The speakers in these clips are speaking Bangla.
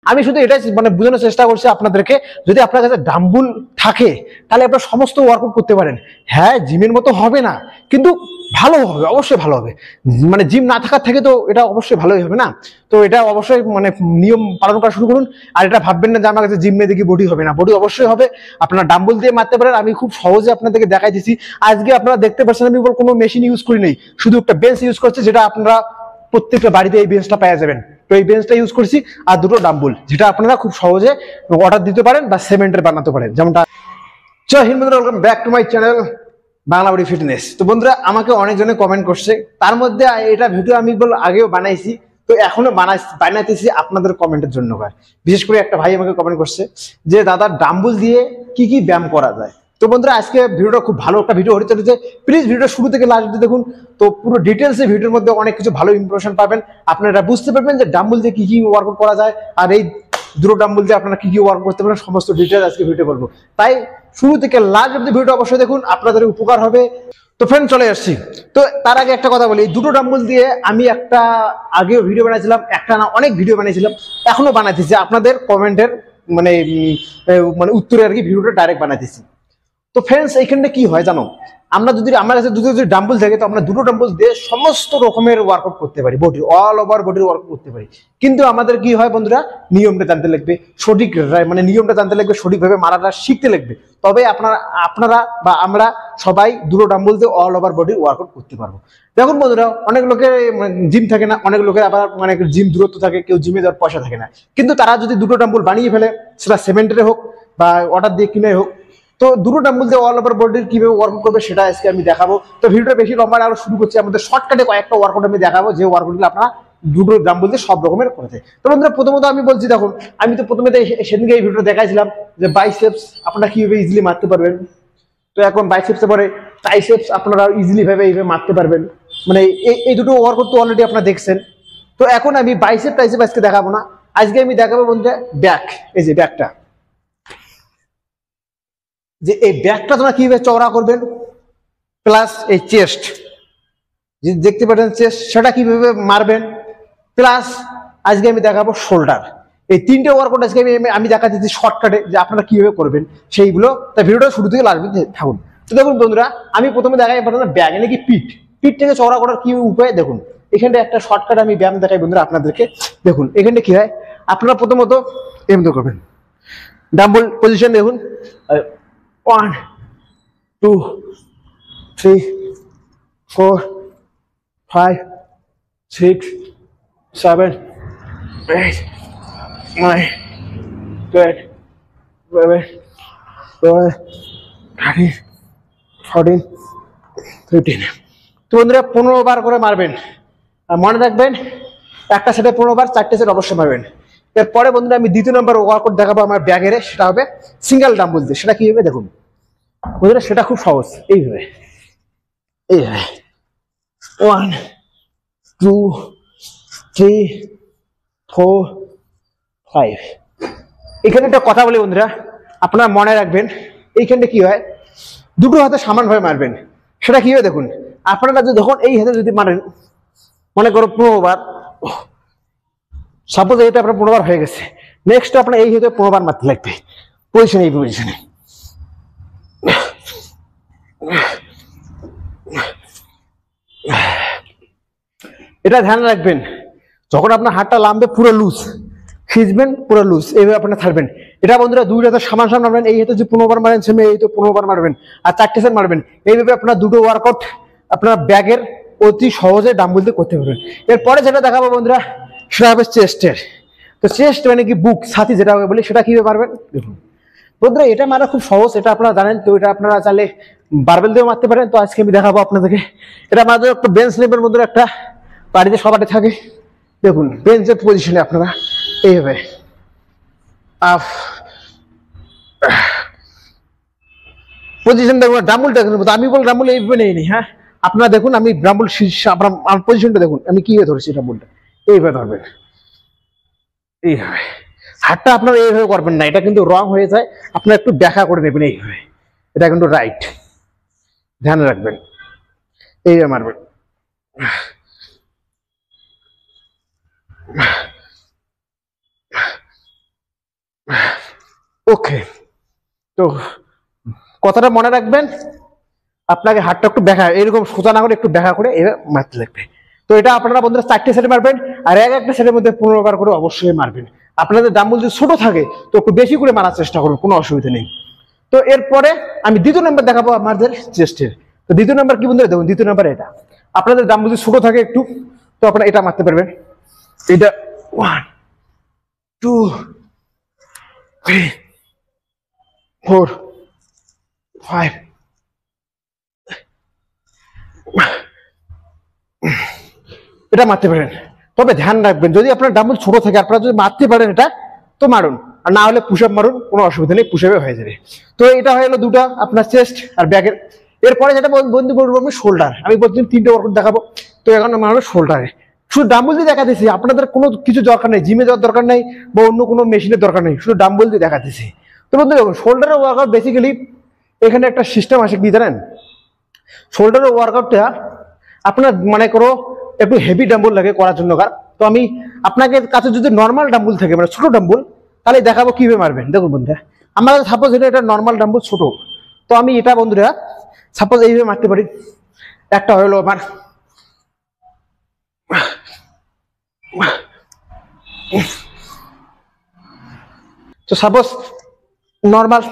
আমি শুধু এটাই মানে বোঝানোর চেষ্টা করছি আপনাদেরকে, যদি আপনার কাছে ডাম্বুল থাকে তাহলে আপনার সমস্ত ওয়ার্কআউট করতে পারেন। হ্যাঁ, জিমের মতো হবে না, কিন্তু ভালো হবে, অবশ্যই ভালো হবে। মানে জিম না থাকার থেকে তো এটা অবশ্যই ভালোই হবে না। তো এটা অবশ্যই মানে নিয়ম পালন করা শুরু করুন। আর এটা ভাববেন না যে আমার কাছে জিম মেয়ে দেখি বডি হবে না, বডি অবশ্যই হবে। আপনারা ডাম্বল দিয়ে মারতে পারেন, আমি খুব সহজে আপনাদেরকে দেখাই দিচ্ছি। আজকে আপনারা দেখতে পাচ্ছেন আমি কোনো মেশিন ইউজ করি নেই, শুধু একটা বেঞ্চ ইউজ করছি, যেটা আপনারা প্রত্যেকটা বাড়িতে এই বেঞ্চটা পাওয়া যাবেন। তো এই বেঞ্চটা ইউজ করছি, আর দুটো ডাম্বল, যেটা আপনারা খুব সহজে অর্ডার দিতে পারেন বা সিমেন্টের বানাতে পারেন, যেমনটা। জয় হিন্দ বন্ধুরা, welcome back to my channel Bangla body fitness. তো বন্ধুরা, আমাকে অনেকজনে কমেন্ট করছে, তার মধ্যে এটা ভিডিও আমি আগেও বানাইছি, তো এখনো বানাইতেছি আপনাদের কমেন্টের জন্য। বিশেষ করে একটা ভাই আমাকে কমেন্ট করছে যে দাদা, ডাম্বল দিয়ে কি কি ব্যায়াম করা যায়। তো বন্ধুরা, আজকে ভিডিওটা খুব ভালো একটা ভিডিও হতে চলেছে। প্লিজ ভিডিওটা শুরু থেকে লাস্ট অবধি দেখুন। তো পুরো ডিটেলসে ভিডিওর মধ্যে অনেক কিছু ভালো ইনফরমেশন পাবেন। আপনারা বুঝতে পারবেন যে ডাম্বল দিয়ে কি কি ওয়ার্কআউট করা যায়, আর এই দুটো ডাম্বল দিয়ে আপনারা কি কি ওয়ার্ক করতে পারেন, সমস্ত ডিটেলস আজকে ভিডিও বলবো। তাই শুরু থেকে লাস্ট অবধি ভিডিও অবশ্যই দেখুন, আপনাদের উপকার হবে। তো ফ্রেন্ড, চলে আসছি। তো তার আগে একটা কথা বলি, দুটো ডাম্বল দিয়ে আমি একটা আগেও ভিডিও বানাইছিলাম, একটা না অনেক ভিডিও বানাইছিলাম, এখনো বানাইতেছি আপনাদের কমেন্টের মানে মানে উত্তরে আর কি ভিডিওটা ডাইরেক্ট বানাইতেছি। তো ফ্রেন্ডস, এইখানটা কি হয় জানো, আমরা যদি আমার কাছে দুটো যদি ডাম্বল থাকে, তো আমরা দুটো ডাম্বল দিয়ে সমস্ত রকমের ওয়ার্কআউট করতে পারি, বডি অল ওভার বডির ওয়ার্কআউট করতে পারি। কিন্তু আমাদের কি হয় বন্ধুরা, নিয়মটা জানতে লাগবে, সঠিক মানে নিয়মটা জানতে লাগবে, সঠিকভাবে মারাটা শিখতে লাগবে। তবে আপনারা বা আমরা সবাই দুটো ডাম্বল দিয়ে অল ওভার বডির ওয়ার্কআউট করতে পারবো। দেখুন বন্ধুরা, অনেক লোকের জিম থাকে না, অনেক লোকের আবার মানে জিম দূরত্ব থাকে, কেউ জিমে যাওয়ার পয়সা থাকে না, কিন্তু তারা যদি দুটো ডাম্বল বানিয়ে ফেলে, সেটা সিমেন্টের হোক বা অর্ডার দিয়ে কিনে হোক, তো দুটো ডাম্বল দিয়ে অল ওভার বডির কিভাবে ওয়ার্কআউট করবে সেটা আজকে আমি দেখাবো। তো ভিডিওটা বেশি লম্বা আরো শুরু করছি, আমাদের শর্টকাটে কয়েকটা ওয়ার্কআউট আমি দেখাবো, যে ওয়ার্কআউটগুলো আপনারা দুটো ডাম্বল দিয়ে সব রকমের করেছে। তো বন্ধুরা, প্রথমত আমি বলছি, দেখুন আমি তো প্রথমে সেদিনকে এই ভিডিওটা দেখাইছিলাম যে বাইসেপস আপনারা কিভাবে ইজিলি মারতে পারবেন। তো এখন বাইসেপসে পরে ট্রাইসেপস আপনারা ইজিলি ভাবে এইভাবে মারতে পারবেন। মানে এই দুটো ওয়ার্কআউট তো অলরেডি আপনারা দেখছেন। তো এখন আমি বাইসেপ ট্রাইসেপ আজকে দেখাবো না, আজকে আমি দেখাবো বন্ধুরা ব্যাক। এই যে ব্যাকটা, যে এই ব্যাকটা তোমরা কিভাবে চওড়া করবেন, প্লাস এই চেস্ট যে দেখতে পাচ্ছেন চেস্ট, সেটা কিভাবে মারবেন, প্লাস আজকে আমি দেখাবো শোল্ডার। এই তিনটে ওয়ার্কআউট আজকে আমি দেখা দিচ্ছি শর্টকাটে, যে আপনারা কিভাবে করবেন সেইগুলো। তাই ভিডিওটা শুরু থেকে লাস্ট পর্যন্ত থাকুন। তো দেখুন বন্ধুরা, আমি প্রথমে দেখাই আপনাদের ব্যাক, মানে কি পিঠ থেকে চওড়া করার কি উপায়। দেখুন এখানটা একটা শর্টকাট আমি ব্যায়াম দেখাই বন্ধুরা আপনাদেরকে। দেখুন এখানটা কি হয়, আপনারা প্রথমত এমনি করবেন, ডাম্বল পজিশন দেখুন, 1 2 3 4 5 6 7 8 9 10 11 12 13 14 15। তো বন্ধুরা 15 বার করে মারবেন, আর মনে রাখবেন একটা সেটে 15 বার, 4টে সেট অবশ্যই মারবেন। এরপরে বন্ধুরা আমি দ্বিতীয় নম্বর ওয়ার্কআউট দেখাবো আমার ব্যাগের, সেটা হবে সিঙ্গেল ডাম্বল দিয়ে। সেটা কি হবে দেখুন বন্ধুরা, সেটা খুব সহজ, এইভাবে 1 2 3 4 5। এখানে একটা কথা বলি বন্ধুরা, আপনারা মনে রাখবেন, এইখানটা কি হয়, দুটো হাতে সমানভাবে মারবেন। সেটা কি হয় দেখুন, আপনারা যদি যখন এই হাতে যদি মারেন, মনে করো 15 বার, সাপোজ এইটা আপনার 15 বার হয়ে গেছে, নেক্সট আপনার এই হাতে 15 বার মারতে লাগবে, পজিশনে এই পজিশনে। এটা ধ্যান রাখবেন, যখন আপনার হাতটা লামবে পুরো লুজ, খিঁচবেন পুরো লুজ, এইভাবে আপনার থাকবেন। এটা বন্ধুরা দুই হাতে সমান সমান মারবেন, এই হাতে যে 15 বার মারেন সেমে এই তো 15 বার মারবেন, আর 4টে সেট মারবেন। এইভাবে আপনার দুটো ওয়ার্কআউট আপনার ব্যাগের অতি সহজে ডাম্বল দিয়ে করতে পারবেন। এরপরে যেটা দেখাবো বন্ধুরা, সেটা হবে চেস্টের। তো চেস্ট মানে কি বুক ছাতি যেটা বলি, সেটা কিভাবে পারবেন দেখুন বন্ধুরা, এটা মারা খুব সহজ, এটা আপনারা জানেন। তো এটা আপনারা চাইলে বারবেল দিয়েও মারতে পারেন। তো আজকে আমি দেখাবো আপনাদেরকে, এটা আমাদের একটা বেঞ্চ নেবেন বন্ধুরা, একটা বাড়িতে সবারই থাকে। দেখুন বেঞ্চের পজিশনে আপনারা এইভাবে পজিশন দেখুন, ডাম্বলটা আমি বল ডাম্বল এইভাবে নেই। হ্যাঁ, আপনারা দেখুন আমি ডাম্বল আপনার পজিশনটা দেখুন, আমি কিভাবে ধরেছি ডাম্বলটা, এইভাবে ধরবেন, এইভাবে। হাতটা আপনারা এইভাবে করবেন না, এটা কিন্তু রং হয়ে যায়, আপনারা একটু দেখা করে নেবেন এইভাবে, এটা কিন্তু রাইট, ধ্যান রাখবেন, এইভাবে মারবেন। ওকে, তো কথাটা মনে রাখবেন, আপনাকে হাতটা একটু ব্যাখ্যা এরকম সোজা না করে একটু ব্যাখ্যা করে এভাবে মারতে লাগবে। তো এটা আপনারা বন্ধুরা 4টে সেটে মারবেন, আর একটা সেটের মধ্যে 15 বার করে অবশ্যই মারবেন। আপনাদের ডাম্বল যদি ছোট থাকে তো একটু বেশি করে মারার চেষ্টা করুন, কোনো অসুবিধা নেই। তো এরপরে আমি দ্বিতীয় নাম্বার দেখাবো আমাদের চেস্টের। তো দ্বিতীয় নাম্বার কি বন্ধুরা দেখুন, দ্বিতীয় নাম্বার এটা আপনাদের ডাম্বল যদি ছোট থাকে একটু, তো আপনারা এটা মারতে পারবেন। এটা 1 2 3 4 5 এটা মারতে পারেন। তবে ধ্যান রাখবেন, যদি আপনার ডাম্বল ছোট থাকে আপনারা যদি মারতে পারেন এটা তো মারুন, আর না হলে পুশ আপ মারুন, কোনো অসুবিধা নেই, পুশ আপে হয়ে যাবে। তো এটা হয়ে গেলো দুটো আপনার চেস্ট আর ব্যাকের। এরপরে যেটা বন্ধু বলবো আমি শোল্ডার, আমি প্রতিদিন 3টে ওয়ার্কআউট দেখাবো। তো এখন আমার হলো শোল্ডারে, শুধু ডাম্বল দিয়ে দেখা দিচ্ছি, আপনাদের কোনো কিছু দরকার নেই, জিমে যাওয়ার দরকার নেই বা অন্য কোনো মেশিনের দরকার নেই, শুধু ডাম্বল দিয়ে দেখা দিচ্ছি। তো বন্ধু দেখুন শোল্ডারের ওয়ার্কআউট বেসিক্যালি এখানে একটা সিস্টেম আছে কি জানেন, শোল্ডারের ওয়ার্কআউটটা আপনার মনে করো একটু হেভি ডাম্বল লাগে করার জন্য। তো আমি আপনাকে কাছে যদি নর্মাল ডাম্বল থাকে মানে ছোট ডাম্বল, তাহলে দেখাবো কিভাবে মারবেন। দেখুন বন্ধুরা, আমার সাপোজ এটা নর্মাল ডাম্বল ছোট, তো আমি এটা বন্ধুরা সাপোজ এইভাবে মারতে পারি। একটা হলো আমার তো সাপোজ নর্মাল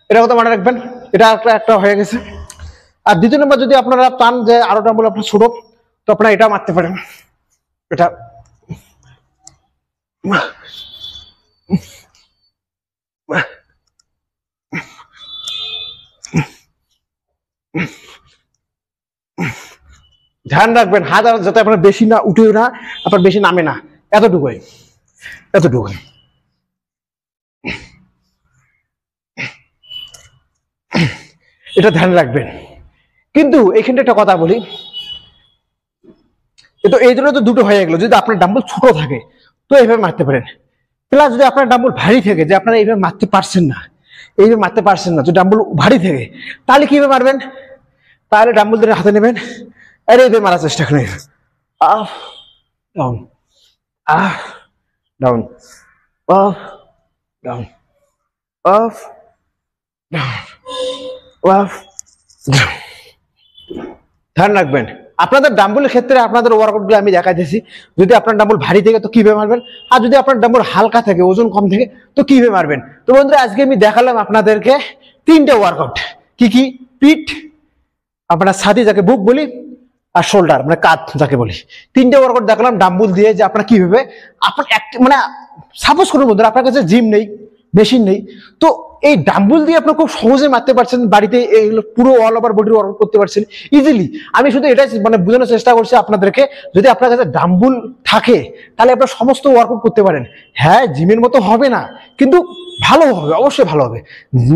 এটা কথা মনে রাখবেন, এটা একটা হয়ে গেছে। আর দ্বিতীয় নম্বর যদি আপনারা চান যে আরো ডাম্বল আপনার ছোট, তো আপনারা এটা মারতে পারেন। এটা ধ্যান রাখবেন হাত যাতে আপনার বেশি না উঠে না, আপনার বেশি নামে না, এতটুকুই এতটুকুই। এটা ধ্যান রাখবেন। কিন্তু এখানে একটা কথা বলি, তো এই জন্য তো দুটো হয়ে গেল, যদি আপনার ডাম্বল ছোট থাকে তো এইভাবে মারতে পারেন। প্লাস যদি আপনার ডাম্বল ভারী থাকে, যে আপনারা এইভাবে মারতে পারছেন না, এইভাবে মারতে পারছেন না, যদি ডাম্বল ভারী থাকে তাহলে কিভাবে মারবেন, তাহলে ডাম্বল ধরে হাতে নেবেন, আর এইভাবে মারার চেষ্টা করেন। Up down, up down, up down, up down, up down. ধ্যান রাখবেন আপনাদের ডাম্বলের ক্ষেত্রে আপনাদের ওয়ার্কআউটগুলো আমি দেখা দিয়েছি। যদি আপনার ডাম্বল ভারী থাকে তো কিভাবে মারবেন, আর যদি আপনার ডাম্বল হালকা থাকে ওজন কম থাকে তো কিভাবে মারবেন। তো বন্ধুরা আজকে আমি দেখালাম আপনাদেরকে 3টে ওয়ার্কআউট। কি কি? পিঠ, আপনার ছাতি যাকে বুক বলি, আর শোল্ডার মানে কাঁধ যাকে বলি। 3টে ওয়ার্কআউট দেখালাম ডাম্বল দিয়ে, যে আপনার কিভাবে আপনার মানে সাপোজ করুন বন্ধুরা আপনার কাছে জিম নেই, মেশিন নেই, তো এই ডাম্বল দিয়ে আপনার খুব সহজে মারতে পারছেন, বাড়িতে এইগুলো পুরো অল ওভার বডির ওয়ার্কআউট করতে পারছেন ইজিলি। আমি শুধু এটাই মানে বোঝানোর চেষ্টা করছি আপনাদেরকে, যদি আপনার কাছে ডাম্বল থাকে তাহলে আপনার সমস্ত ওয়ার্কআউট করতে পারেন। হ্যাঁ জিমের মতো হবে না, কিন্তু ভালো হবে, অবশ্যই ভালো হবে।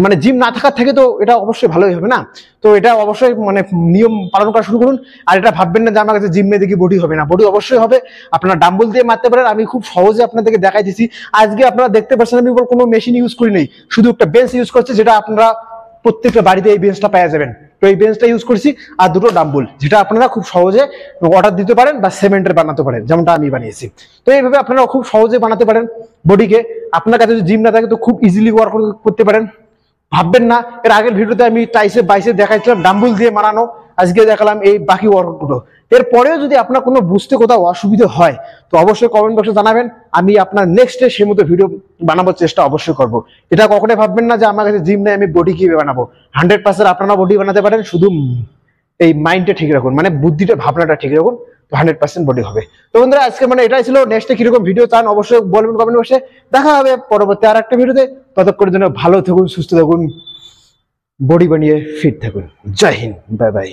মানে জিম না থাকার থেকে তো এটা অবশ্যই ভালোই হবে না। তো এটা অবশ্যই মানে নিয়ম পালন করা শুরু করুন। আর এটা ভাববেন না যে আমার কাছে জিম নিয়ে দেখি বডি হবে না, বডি অবশ্যই হবে। আপনারা ডাম্বল দিয়ে মারতে পারেন, আমি খুব সহজে আপনাদেরকে দেখাই দিচ্ছি। আজকে আপনারা দেখতে পাচ্ছেন আমি কোনো মেশিন ইউজ করি নাই, শুধু একটা বেঞ্চ ইউজ করছি, যেটা আপনারা প্রত্যেকটা বাড়িতে এই বেঞ্চটা পাওয়া যাবেন। তো এই বেঞ্চটা ইউজ করছি, আর দুটো ডাম্বল, যেটা আপনারা খুব সহজে অর্ডার দিতে পারেন বা সিমেন্টের বানাতে পারেন, যেমনটা আমি বানিয়েছি। তো এইভাবে আপনারা খুব সহজে বানাতে পারেন বডিকে। আপনার কাছে যদি জিম না থাকে তো খুব ইজিলি ওয়ার্ক করতে পারেন। ভাববেন না, এর আগের ভিডিওতে আমি ট্রাইসেপ বাইসেপ দেখাইছিলাম ডাম্বল দিয়ে মানানো, আজকে দেখালাম এই বাকি ওয়ার্কআউটগুলো। এরপরেও যদি আপনার কোনো বুঝতে কোথাও অসুবিধা হয় তো অবশ্যই কমেন্ট বক্সে জানাবেন, আমি আপনার নেক্সটে সেই মতো ভিডিও বানানোর চেষ্টা অবশ্যই করবো। এটা কখনোই ভাববেন না যে আমার কাছে জিম নেই আমি বডি কিভাবে বানাবো। 100% আপনারা বডি বানাতে পারেন, শুধু এই মাইন্ডটা ঠিক রাখুন, মানে বুদ্ধিটা ভাবনাটা ঠিক রাখুন, তো 100% বডি হবে। তো বন্ধুরা আজকে মানে এটাই ছিল। নেক্সটে কিরকম ভিডিও চান অবশ্যই বলবেন কমেন্ট বক্সে। দেখা হবে পরবর্তী আর একটা ভিডিওতে। ততক্ষণের জন্য ভালো থাকুন, সুস্থ থাকুন, বডি বানিয়ে ফিট থাকুন। জয় হিন্দ, বাই বাই।